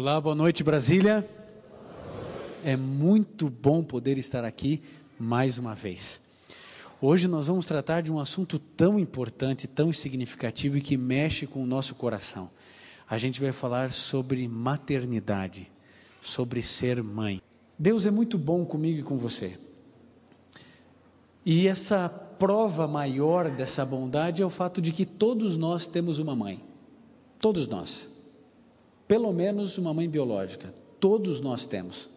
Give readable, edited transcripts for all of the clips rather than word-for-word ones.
Olá, boa noite, Brasília. É muito bom poder estar aqui mais uma vez. Hoje nós vamos tratar de um assunto tão importante, tão significativo e que mexe com o nosso coração. A gente vai falar sobre maternidade, sobre ser mãe. Deus é muito bom comigo e com você. E essa prova maior dessa bondade é o fato de que todos nós temos uma mãe. Todos nós. Pelo menos uma mãe biológica. Todos nós temos.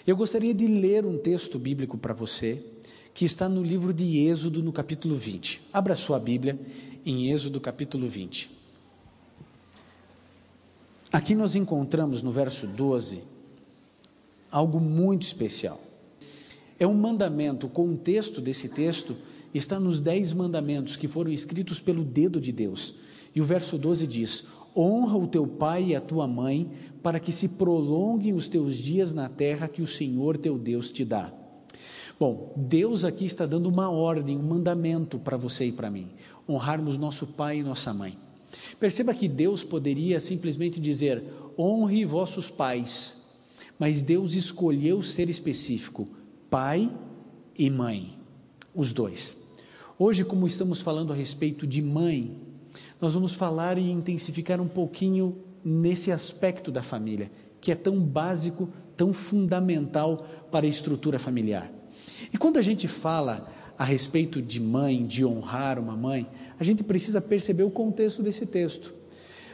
Eu gostaria de ler um texto bíblico para você, que está no livro de Êxodo, no capítulo 20. Abra sua Bíblia em Êxodo, capítulo 20. Aqui nós encontramos no verso 12, algo muito especial. É um mandamento, o contexto desse texto está nos 10 mandamentos que foram escritos pelo dedo de Deus. E o verso 12 diz: honra o teu pai e a tua mãe, para que se prolonguem os teus dias na terra que o Senhor teu Deus te dá. Bom, Deus aqui está dando uma ordem, um mandamento para você e para mim, honrarmos nosso pai e nossa mãe. Perceba que Deus poderia simplesmente dizer, honre vossos pais, mas Deus escolheu ser específico, pai e mãe, os dois. Hoje, como estamos falando a respeito de mãe, nós vamos falar e intensificar um pouquinho nesse aspecto da família, que é tão básico, tão fundamental para a estrutura familiar. E quando a gente fala a respeito de mãe, de honrar uma mãe, a gente precisa perceber o contexto desse texto.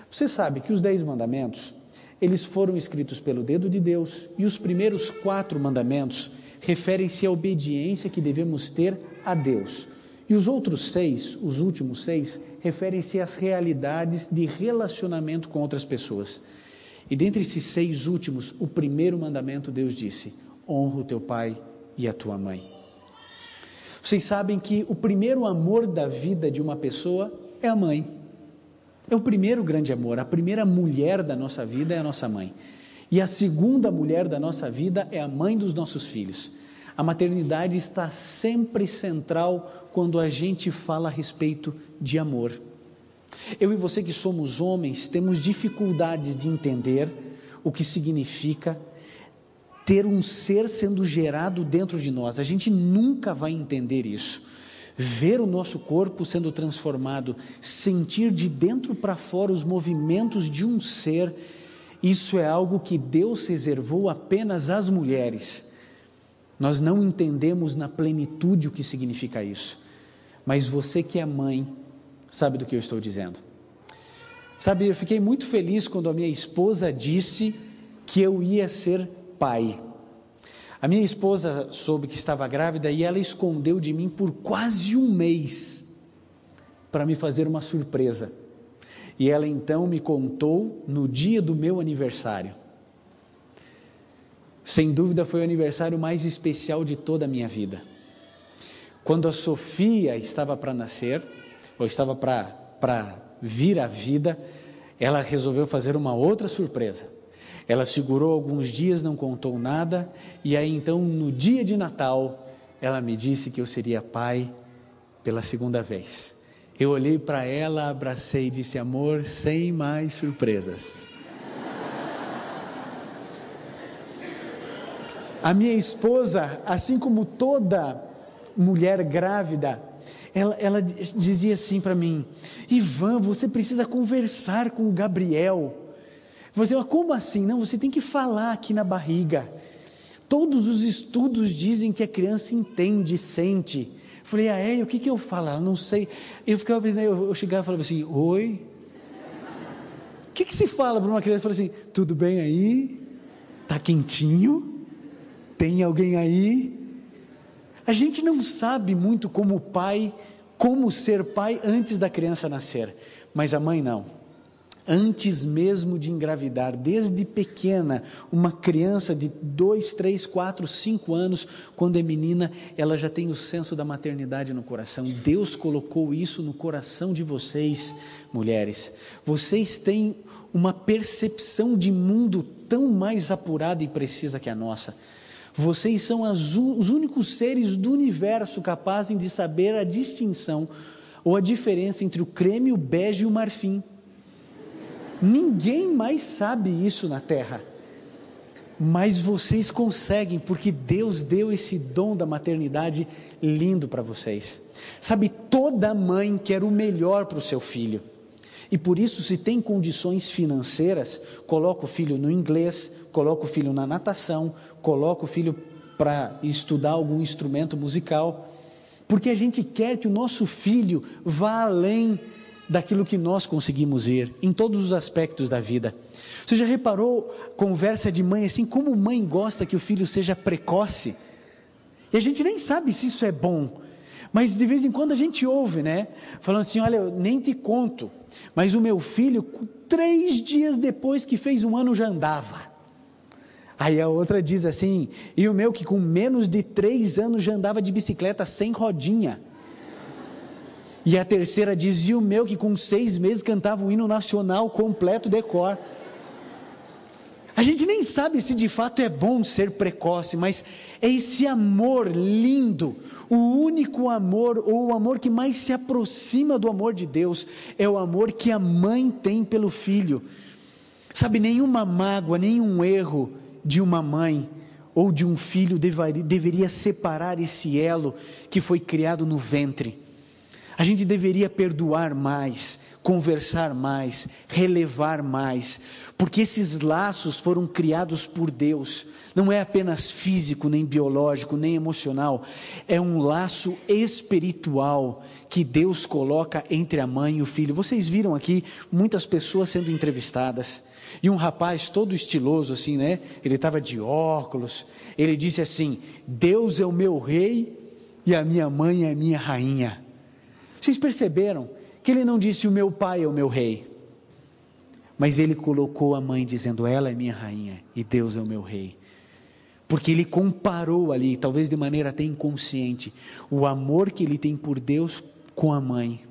Você sabe que os 10 mandamentos, eles foram escritos pelo dedo de Deus, e os primeiros 4 mandamentos referem-se à obediência que devemos ter a Deus. E os outros 6, os últimos 6, referem-se às realidades de relacionamento com outras pessoas. E dentre esses 6 últimos, o primeiro mandamento, Deus disse, honra o teu pai e a tua mãe. Vocês sabem que o primeiro amor da vida de uma pessoa é a mãe. É o primeiro grande amor, a primeira mulher da nossa vida é a nossa mãe. E a segunda mulher da nossa vida é a mãe dos nossos filhos. A maternidade está sempre central quando a gente fala a respeito de amor. Eu e você que somos homens, temos dificuldades de entender o que significa ter um ser sendo gerado dentro de nós. A gente nunca vai entender isso. Ver o nosso corpo sendo transformado, sentir de dentro para fora os movimentos de um ser, isso é algo que Deus reservou apenas às mulheres. Nós não entendemos na plenitude o que significa isso, mas você que é mãe, sabe do que eu estou dizendo. Sabe, eu fiquei muito feliz quando a minha esposa disse que eu ia ser pai. A minha esposa soube que estava grávida e ela escondeu de mim por quase um mês, para me fazer uma surpresa. E ela então me contou no dia do meu aniversário. Sem dúvida foi o aniversário mais especial de toda a minha vida. Quando a Sofia estava para nascer, ou estava para vir à vida, ela resolveu fazer uma outra surpresa. Ela segurou alguns dias, não contou nada, e aí então no dia de Natal, ela me disse que eu seria pai pela segunda vez. Eu olhei para ela, abracei e disse, amor, sem mais surpresas. A minha esposa, assim como toda mulher grávida, ela dizia assim para mim, Ivan, você precisa conversar com o Gabriel. Eu falei, como assim? Não, você tem que falar aqui na barriga. Todos os estudos dizem que a criança entende, sente. Eu falei, e o que eu falo? Ela não sei. Eu chegava e falava assim, oi? O que se fala para uma criança? Eu falei assim, tudo bem aí? Tá quentinho? Tem alguém aí? A gente não sabe muito como ser pai antes da criança nascer, mas a mãe não. Antes mesmo de engravidar, desde pequena, uma criança de 2, 3, 4, 5 anos, quando é menina, ela já tem o senso da maternidade no coração. Deus colocou isso no coração de vocês, mulheres. Vocês têm uma percepção de mundo tão mais apurada e precisa que a nossa. Vocês são os únicos seres do universo capazes de saber a distinção ou a diferença entre o creme, o bege e o marfim. Ninguém mais sabe isso na terra, mas vocês conseguem, porque Deus deu esse dom da maternidade lindo para vocês. Sabe, toda mãe quer o melhor para o seu filho, e por isso, se tem condições financeiras, coloca o filho no inglês, coloca o filho na natação, coloca o filho para estudar algum instrumento musical, porque a gente quer que o nosso filho vá além daquilo que nós conseguimos ir, em todos os aspectos da vida. Você já reparou, conversa de mãe assim, como mãe gosta que o filho seja precoce? E a gente nem sabe se isso é bom, mas de vez em quando a gente ouve, né? Falando assim, olha, eu nem te conto, mas o meu filho, 3 dias depois que fez 1 ano já andava. Aí a outra diz assim, e o meu que com menos de 3 anos já andava de bicicleta sem rodinha. E a terceira diz, e o meu que com 6 meses cantava o hino nacional completo de cor. A gente nem sabe se de fato é bom ser precoce, mas é esse amor lindo, o único amor, ou o amor que mais se aproxima do amor de Deus, é o amor que a mãe tem pelo filho. Sabe, nenhuma mágoa, nenhum erro de uma mãe ou de um filho deveria separar esse elo que foi criado no ventre. A gente deveria perdoar mais, conversar mais, relevar mais, porque esses laços foram criados por Deus, não é apenas físico, nem biológico, nem emocional, é um laço espiritual que Deus coloca entre a mãe e o filho. Vocês viram aqui muitas pessoas sendo entrevistadas, e um rapaz todo estiloso assim, né? Ele estava de óculos, ele disse assim, Deus é o meu rei e a minha mãe é a minha rainha. Vocês perceberam que ele não disse o meu pai é o meu rei, mas ele colocou a mãe dizendo ela é minha rainha e Deus é o meu rei, porque ele comparou ali, talvez de maneira até inconsciente, o amor que ele tem por Deus com a mãe.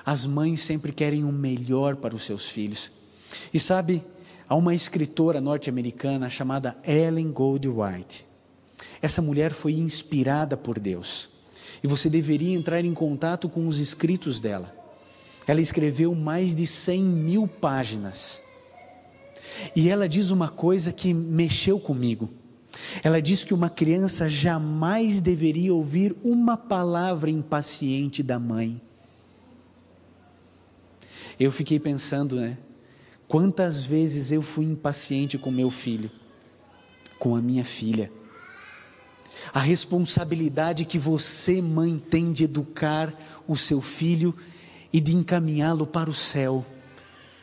As mães sempre querem o melhor para os seus filhos, e sabe, há uma escritora norte-americana chamada Ellen Goldwhite. Essa mulher foi inspirada por Deus, e você deveria entrar em contato com os escritos dela. Ela escreveu mais de 100.000 páginas, e ela diz uma coisa que mexeu comigo. Ela diz que uma criança jamais deveria ouvir uma palavra impaciente da mãe. Eu fiquei pensando, né? Quantas vezes eu fui impaciente com meu filho, com a minha filha. A responsabilidade que você, mãe, tem de educar o seu filho e de encaminhá-lo para o céu.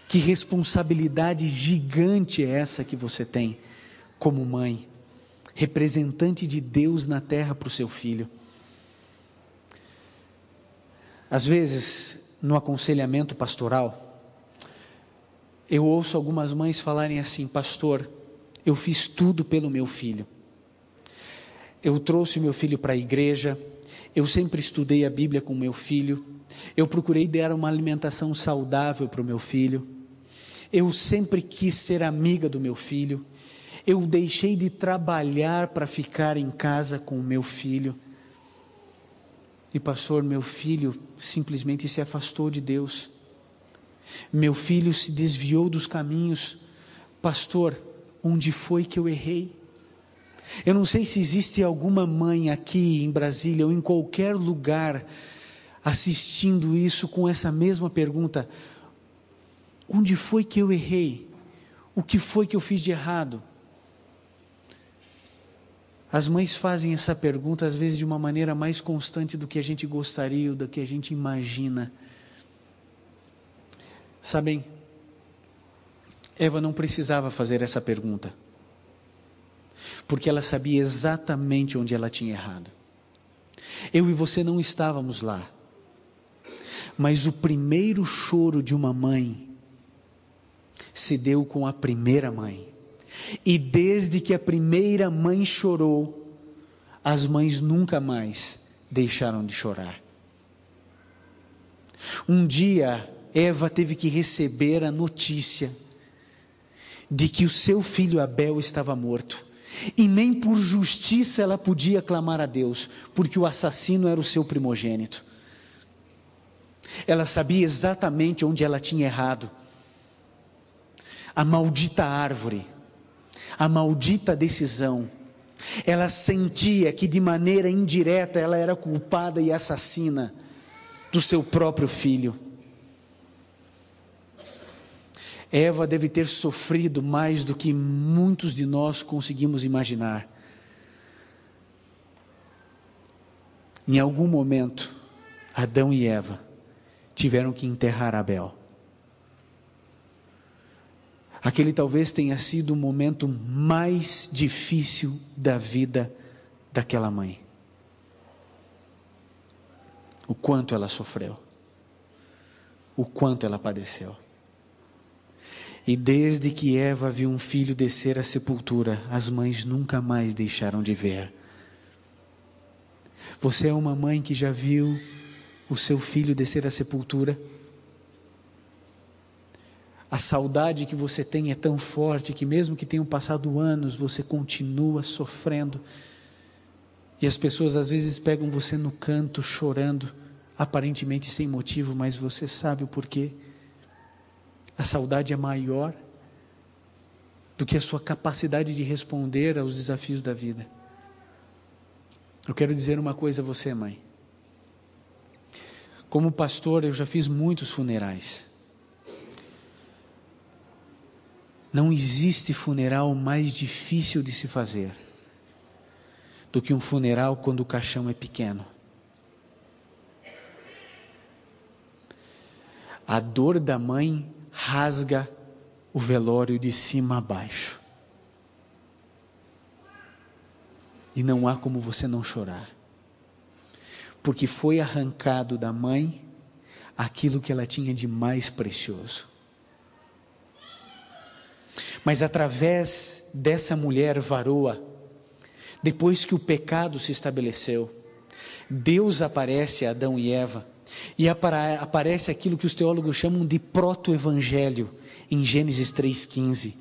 Que responsabilidade gigante é essa que você tem como mãe, representante de Deus na terra para o seu filho. Às vezes, no aconselhamento pastoral, eu ouço algumas mães falarem assim, pastor, eu fiz tudo pelo meu filho. Eu trouxe meu filho para a igreja, eu sempre estudei a Bíblia com meu filho, eu procurei dar uma alimentação saudável para o meu filho, eu sempre quis ser amiga do meu filho, eu deixei de trabalhar para ficar em casa com o meu filho. E pastor, meu filho simplesmente se afastou de Deus, meu filho se desviou dos caminhos. Pastor, onde foi que eu errei? Eu não sei se existe alguma mãe aqui em Brasília ou em qualquer lugar assistindo isso com essa mesma pergunta: onde foi que eu errei? O que foi que eu fiz de errado? As mães fazem essa pergunta às vezes de uma maneira mais constante do que a gente gostaria ou do que a gente imagina. Sabem, Eva não precisava fazer essa pergunta, porque ela sabia exatamente onde ela tinha errado. Eu e você não estávamos lá, mas o primeiro choro de uma mãe se deu com a primeira mãe, e desde que a primeira mãe chorou, as mães nunca mais deixaram de chorar. Um dia Eva teve que receber a notícia de que o seu filho Abel estava morto, e nem por justiça ela podia clamar a Deus, porque o assassino era o seu primogênito. Ela sabia exatamente onde ela tinha errado, a maldita árvore, a maldita decisão. Ela sentia que de maneira indireta ela era culpada e assassina do seu próprio filho. Eva deve ter sofrido mais do que muitos de nós conseguimos imaginar. Em algum momento, Adão e Eva tiveram que enterrar Abel. Aquele talvez tenha sido o momento mais difícil da vida daquela mãe. O quanto ela sofreu, o quanto ela padeceu. E desde que Eva viu um filho descer à sepultura, as mães nunca mais deixaram de ver. Você é uma mãe que já viu o seu filho descer à sepultura? A saudade que você tem é tão forte que mesmo que tenham passado anos, você continua sofrendo. E as pessoas às vezes pegam você no canto chorando, aparentemente sem motivo, mas você sabe o porquê. A saudade é maior do que a sua capacidade de responder aos desafios da vida. Eu quero dizer uma coisa a você, mãe. Como pastor, eu já fiz muitos funerais. Não existe funeral mais difícil de se fazer do que um funeral quando o caixão é pequeno. A dor da mãe rasga o velório de cima a baixo. E não há como você não chorar. Porque foi arrancado da mãe aquilo que ela tinha de mais precioso. Mas através dessa mulher varoa, depois que o pecado se estabeleceu, Deus aparece a Adão e Eva, e aparece aquilo que os teólogos chamam de proto-evangelho, em Gênesis 3,15.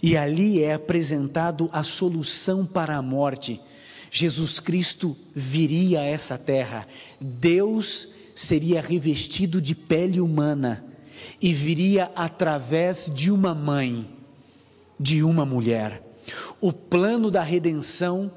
E ali é apresentado a solução para a morte. Jesus Cristo viria a essa terra. Deus seria revestido de pele humana e viria através de uma mãe, de uma mulher. O plano da redenção,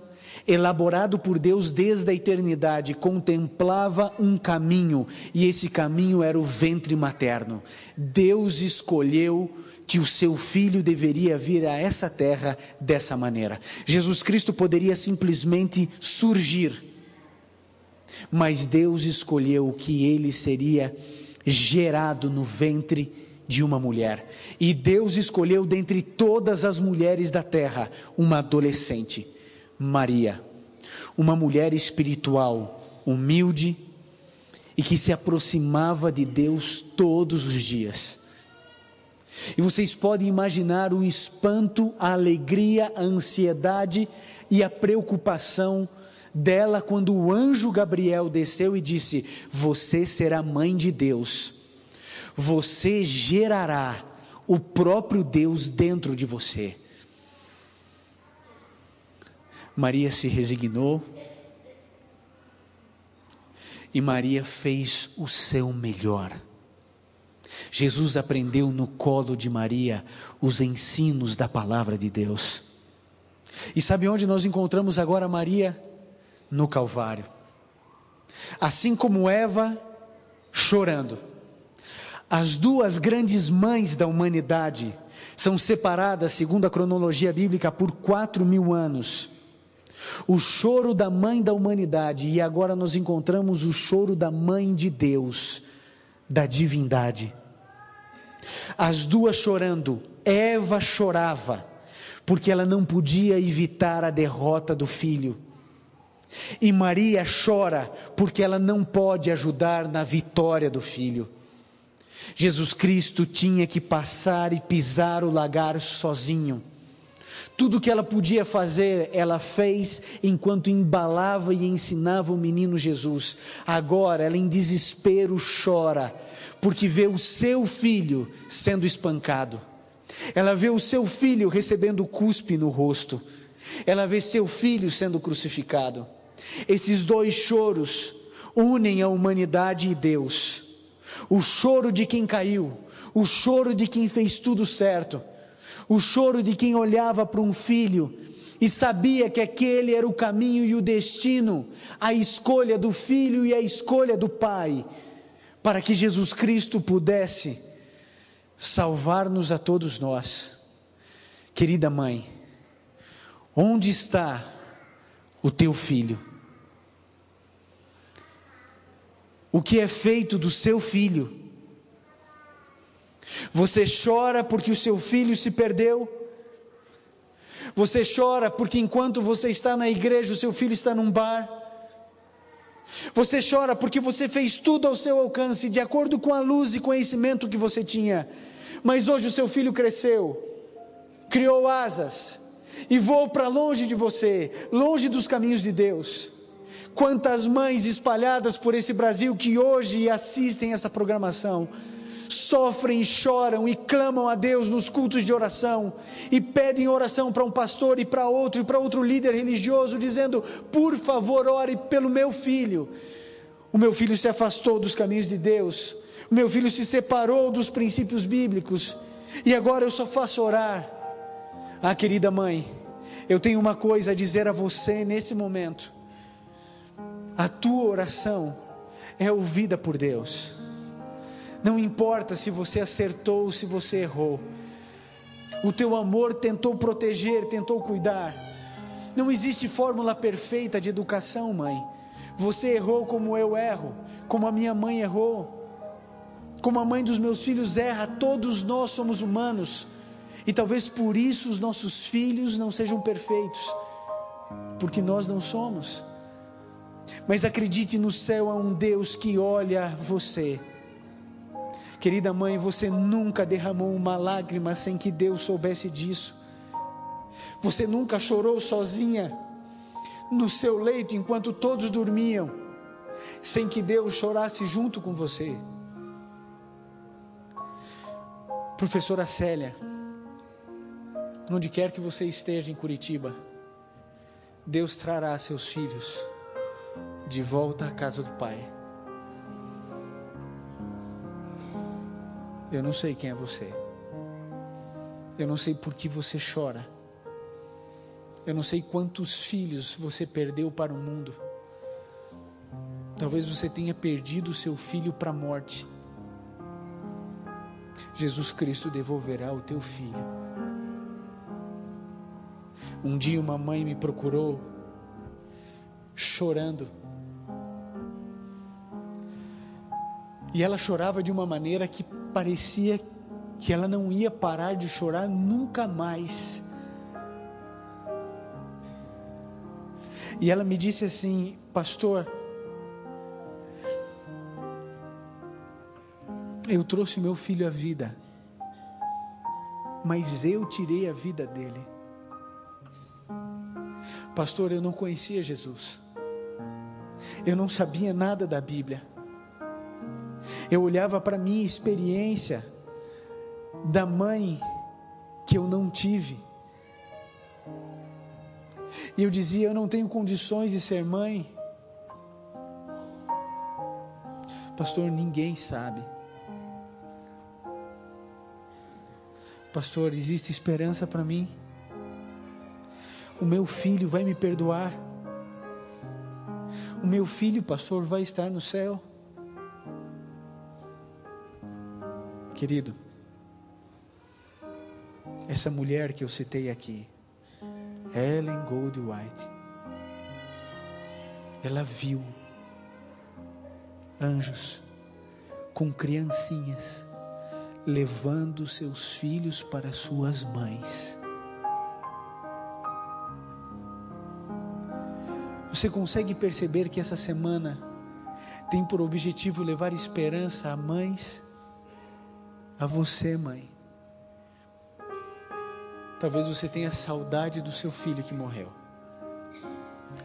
elaborado por Deus desde a eternidade, contemplava um caminho, e esse caminho era o ventre materno. Deus escolheu que o seu filho deveria vir a essa terra dessa maneira. Jesus Cristo poderia simplesmente surgir, mas Deus escolheu que ele seria gerado no ventre de uma mulher. E Deus escolheu dentre todas as mulheres da terra uma adolescente, Maria, uma mulher espiritual, humilde e que se aproximava de Deus todos os dias. E vocês podem imaginar o espanto, a alegria, a ansiedade e a preocupação dela quando o anjo Gabriel desceu e disse: você será mãe de Deus, você gerará o próprio Deus dentro de você. Maria se resignou e Maria fez o seu melhor. Jesus aprendeu no colo de Maria os ensinos da palavra de Deus. E sabe onde nós encontramos agora Maria? No Calvário. Assim como Eva chorando, as duas grandes mães da humanidade são separadas, segundo a cronologia bíblica, por 4.000 anos. O choro da mãe da humanidade, e agora nós encontramos o choro da mãe de Deus, da divindade. As duas chorando. Eva chorava porque ela não podia evitar a derrota do filho, e Maria chora porque ela não pode ajudar na vitória do filho. Jesus Cristo tinha que passar e pisar o lagar sozinho. Tudo que ela podia fazer, ela fez enquanto embalava e ensinava o menino Jesus. Agora ela em desespero chora, porque vê o seu filho sendo espancado. Ela vê o seu filho recebendo cuspe no rosto. Ela vê seu filho sendo crucificado. Esses dois choros unem a humanidade e Deus. O choro de quem caiu, o choro de quem fez tudo certo, o choro de quem olhava para um filho e sabia que aquele era o caminho e o destino, a escolha do filho e a escolha do pai, para que Jesus Cristo pudesse salvar-nos a todos nós. Querida mãe, onde está o teu filho? O que é feito do seu filho? Você chora porque o seu filho se perdeu? Você chora porque enquanto você está na igreja, o seu filho está num bar? Você chora porque você fez tudo ao seu alcance, de acordo com a luz e conhecimento que você tinha, mas hoje o seu filho cresceu, criou asas e voou para longe de você, longe dos caminhos de Deus. Quantas mães espalhadas por esse Brasil que hoje assistem essa programação, sofrem, choram e clamam a Deus nos cultos de oração, e pedem oração para um pastor e para outro líder religioso, dizendo: por favor, ore pelo meu filho. O meu filho se afastou dos caminhos de Deus, o meu filho se separou dos princípios bíblicos, e agora eu só faço orar. Ah, querida mãe, eu tenho uma coisa a dizer a você nesse momento: a tua oração é ouvida por Deus. Não importa se você acertou ou se você errou, o teu amor tentou proteger, tentou cuidar. Não existe fórmula perfeita de educação, mãe. Você errou como eu erro, como a minha mãe errou, como a mãe dos meus filhos erra. Todos nós somos humanos, e talvez por isso os nossos filhos não sejam perfeitos, porque nós não somos. Mas acredite, no céu há um Deus que olha você. Querida mãe, você nunca derramou uma lágrima sem que Deus soubesse disso. Você nunca chorou sozinha no seu leito enquanto todos dormiam, sem que Deus chorasse junto com você. Professora Célia, onde quer que você esteja em Curitiba, Deus trará seus filhos de volta à casa do Pai. Eu não sei quem é você, eu não sei por que você chora, eu não sei quantos filhos você perdeu para o mundo. Talvez você tenha perdido o seu filho para a morte. Jesus Cristo devolverá o teu filho. Um dia uma mãe me procurou chorando, e ela chorava de uma maneira que parecia que ela não ia parar de chorar nunca mais. E ela me disse assim: pastor, eu trouxe meu filho à vida, mas eu tirei a vida dele. Pastor, eu não conhecia Jesus, eu não sabia nada da Bíblia. Eu olhava para a minha experiência da mãe que eu não tive, e eu dizia: eu não tenho condições de ser mãe. Pastor, ninguém sabe. Pastor, existe esperança para mim? O meu filho vai me perdoar? O meu filho, pastor, vai estar no céu? Querido, essa mulher que eu citei aqui, Ellen Goldwhite, ela viu anjos com criancinhas levando seus filhos para suas mães. Você consegue perceber que essa semana tem por objetivo levar esperança a mães? A você, mãe. Talvez você tenha saudade do seu filho que morreu,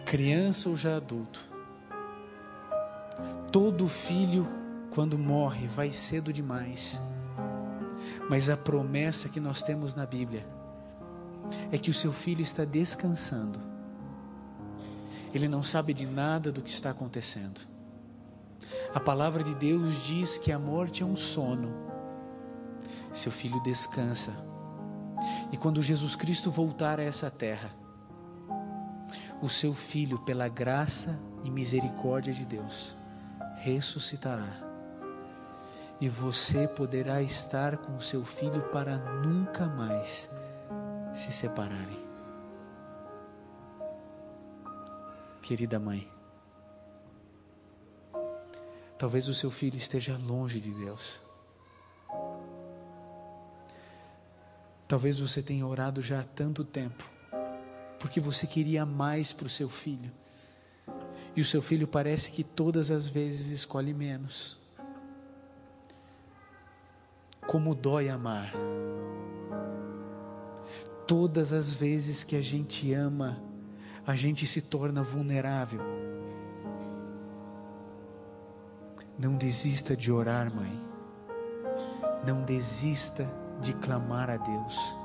criança ou já adulto. Todo filho, quando morre, vai cedo demais. Mas a promessa que nós temos na Bíblia é que o seu filho está descansando. Ele não sabe de nada do que está acontecendo. A palavra de Deus diz que a morte é um sono. Seu filho descansa. E quando Jesus Cristo voltar a essa terra, o seu Filho, pela graça e misericórdia de Deus, ressuscitará. E você poderá estar com o seu filho para nunca mais se separarem. Querida mãe, talvez o seu filho esteja longe de Deus. Talvez você tenha orado já há tanto tempo, porque você queria mais para o seu filho. E o seu filho parece que todas as vezes escolhe menos. Como dói amar. Todas as vezes que a gente ama, a gente se torna vulnerável. Não desista de orar, mãe. Não desista de clamar a Deus.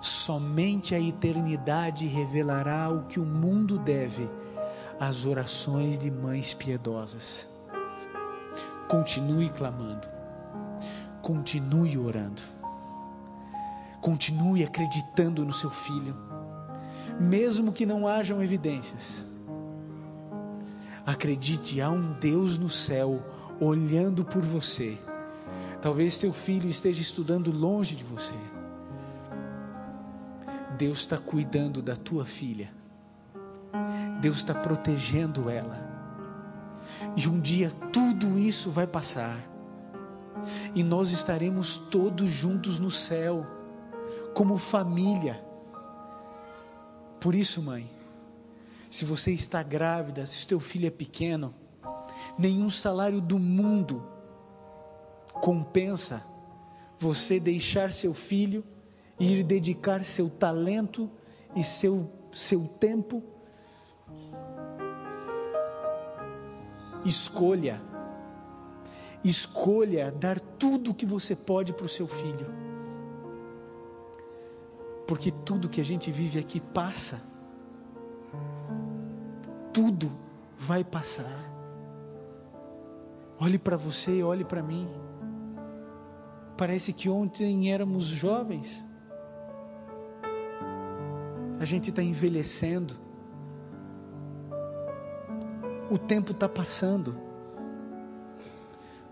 Somente a eternidade revelará o que o mundo deve às orações de mães piedosas. Continue clamando. Continue orando. Continue acreditando no seu filho, mesmo que não hajam evidências. Acredite, há um Deus no céu olhando por você. Talvez seu filho esteja estudando longe de você. Deus está cuidando da tua filha. Deus está protegendo ela. E um dia tudo isso vai passar. E nós estaremos todos juntos no céu, como família. Por isso, mãe, se você está grávida, se o teu filho é pequeno, nenhum salário do mundo compensa você deixar seu filho e ir dedicar seu talento e seu tempo. Escolha dar tudo o que você pode para o seu filho, porque tudo que a gente vive aqui passa, tudo vai passar. Olhe para você e olhe para mim. Parece que ontem éramos jovens, a gente está envelhecendo, o tempo está passando.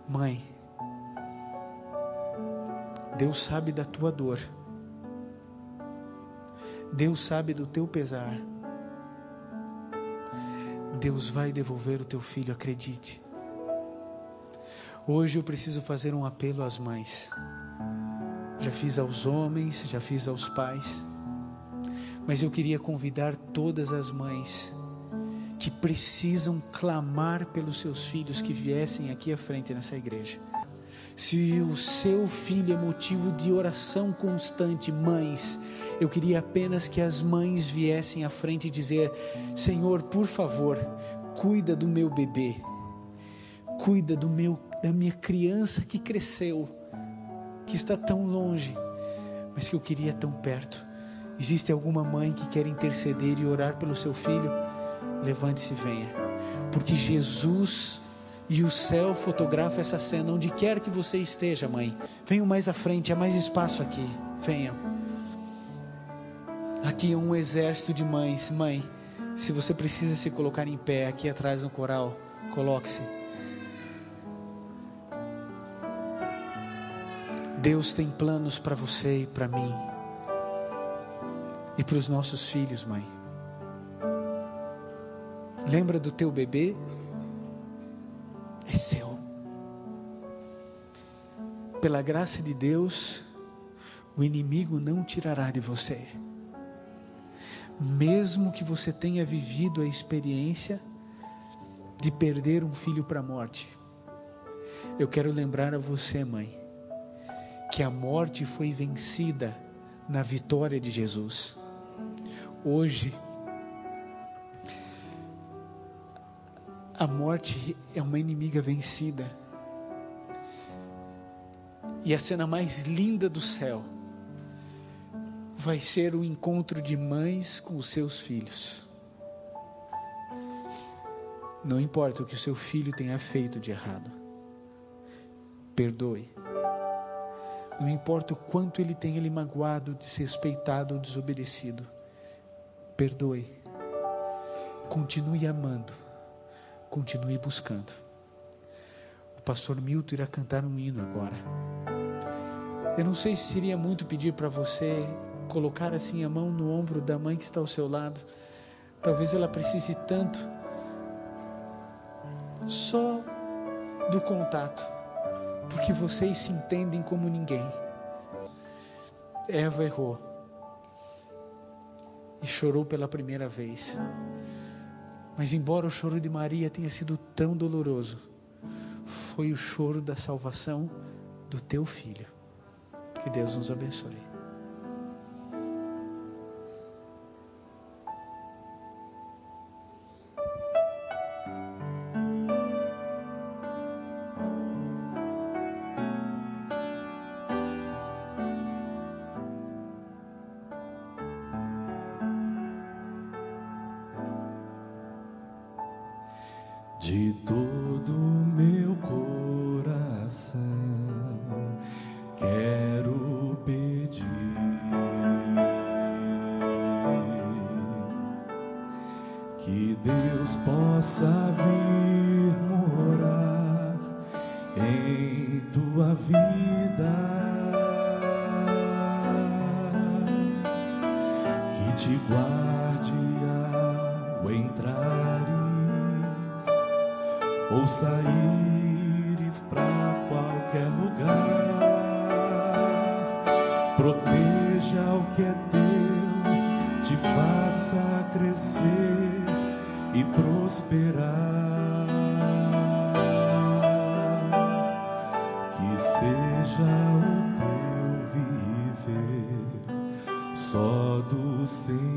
Mãe, Deus sabe da tua dor, Deus sabe do teu pesar. Deus vai devolver o teu filho, acredite. Hoje eu preciso fazer um apelo às mães. Já fiz aos homens, já fiz aos pais, mas eu queria convidar todas as mães que precisam clamar pelos seus filhos que viessem aqui à frente nessa igreja. Se o seu filho é motivo de oração constante, mães, eu queria apenas que as mães viessem à frente e dizer: Senhor, por favor, cuida do meu bebê, cuida da minha criança que cresceu, que está tão longe, mas que eu queria tão perto. Existe alguma mãe que quer interceder e orar pelo seu filho? Levante-se e venha, porque Jesus e o céu fotografa essa cena. Onde quer que você esteja, mãe, venham mais à frente, há mais espaço aqui, venham. Aqui é um exército de mães. Mãe, se você precisa se colocar em pé aqui atrás no coral, coloque-se. Deus tem planos para você e para mim e para os nossos filhos, mãe. Lembra do teu bebê? É seu. Pela graça de Deus, o inimigo não tirará de você. Mesmo que você tenha vivido a experiência de perder um filho para a morte, eu quero lembrar a você, mãe, que a morte foi vencida na vitória de Jesus. Hoje, a morte é uma inimiga vencida. E a cena mais linda do céu vai ser o encontro de mães com os seus filhos. Não importa o que o seu filho tenha feito de errado, perdoe. Não importa o quanto ele tenha lhe magoado, desrespeitado ou desobedecido, perdoe, continue amando, continue buscando. O pastor Milton irá cantar um hino agora. Eu não sei se seria muito pedir para você colocar assim a mão no ombro da mãe que está ao seu lado. Talvez ela precise tanto só do contato, porque vocês se entendem como ninguém. Eva errou e chorou pela primeira vez, mas embora o choro de Maria tenha sido tão doloroso, foi o choro da salvação do teu filho. Que Deus nos abençoe. De todo meu coração quero pedir que Deus possa vir morar em tua vida, que te guarde ao entrares ou saíres para qualquer lugar, proteja o que é teu, te faça crescer e prosperar, que seja o teu viver só do Senhor.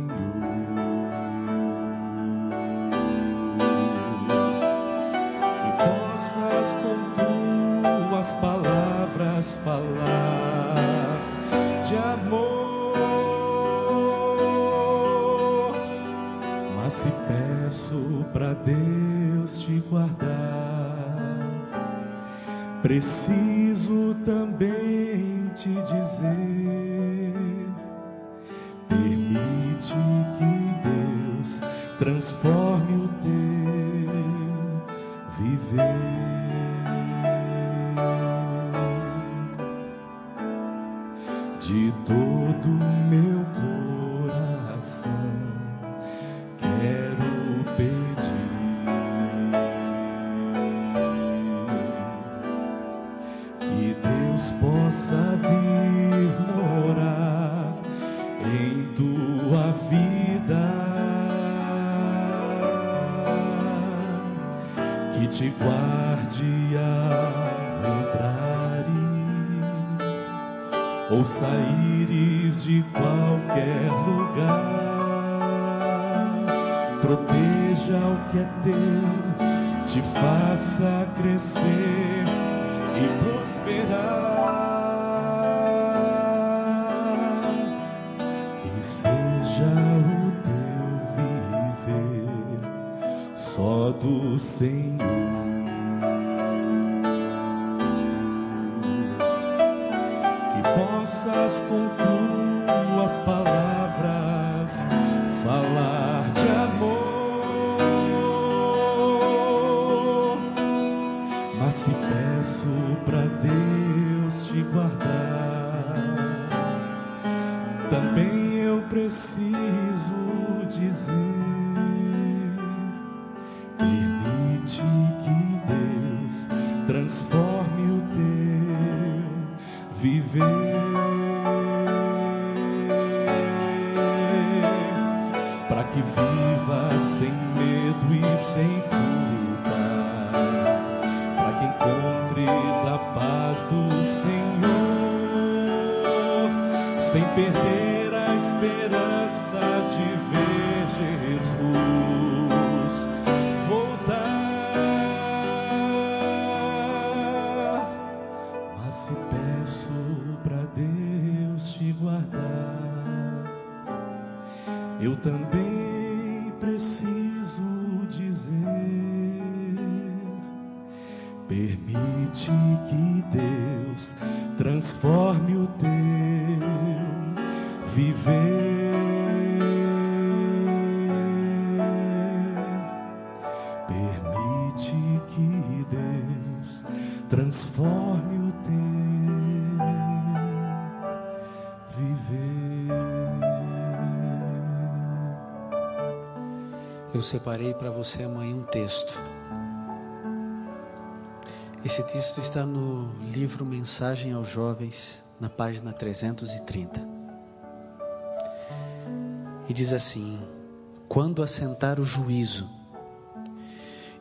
As palavras falar de amor, mas se peço para Deus te guardar, preciso também te dizer: permite que Deus transforme o teu viver. De todo meu coração quero pedir que Deus possa vir morar em tua vida, que te guarde ao entrares ou saíres de qualquer lugar, proteja o que é teu, te faça crescer e prosperar, que seja o teu viver só do Senhor. Possas com tuas palavras falar de amor, mas se peço para Deus te guardar, também eu preciso dizer: permite que Deus transforme o teu viver, para que vivas sem medo e sem culpa, para que encontres a paz do Senhor, sem perder a esperança de ver Jesus voltar. Mas se peço para Deus te guardar, eu também preciso dizer: Permite que Deus transforme o teu viver. Permite que Deus transforme o teu viver. Eu separei para você amanhã um texto. Esse texto está no livro Mensagem aos Jovens, na página 330. E diz assim: quando assentar o juízo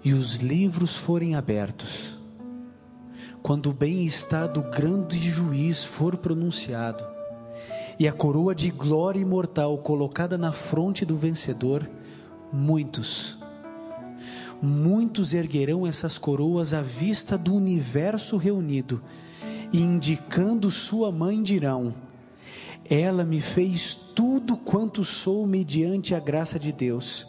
e os livros forem abertos, quando o bem-estar do grande juiz for pronunciado, e a coroa de glória imortal colocada na fronte do vencedor, muitos erguerão essas coroas à vista do universo reunido, e indicando sua mãe dirão: ela me fez tudo quanto sou mediante a graça de Deus.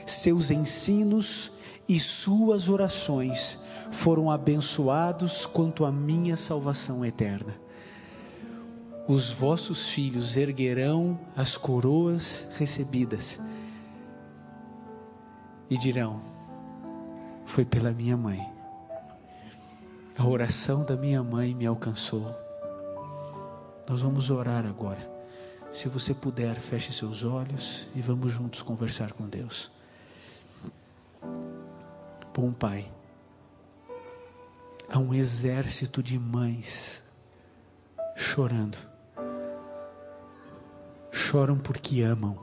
Seus ensinos e suas orações foram abençoados quanto a minha salvação eterna. Os vossos filhos erguerão as coroas recebidas e dirão: foi pela minha mãe, a oração da minha mãe me alcançou. Nós vamos orar agora. Se você puder, feche seus olhos e vamos juntos conversar com Deus. Bom Pai, há um exército de mães chorando. Choram porque amam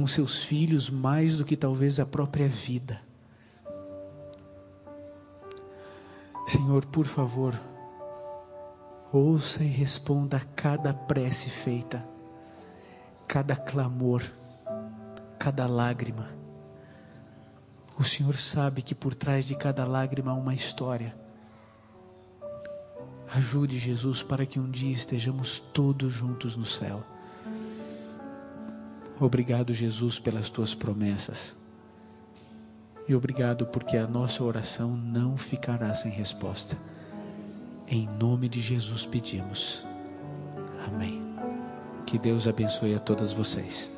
seus filhos mais do que talvez a própria vida. Senhor, por favor, ouça e responda a cada prece feita, cada clamor, cada lágrima. O Senhor sabe que por trás de cada lágrima há uma história. Ajude, Jesus, para que um dia estejamos todos juntos no céu. Obrigado, Jesus, pelas tuas promessas. E obrigado porque a nossa oração não ficará sem resposta. Em nome de Jesus pedimos. Amém. Que Deus abençoe a todas vocês.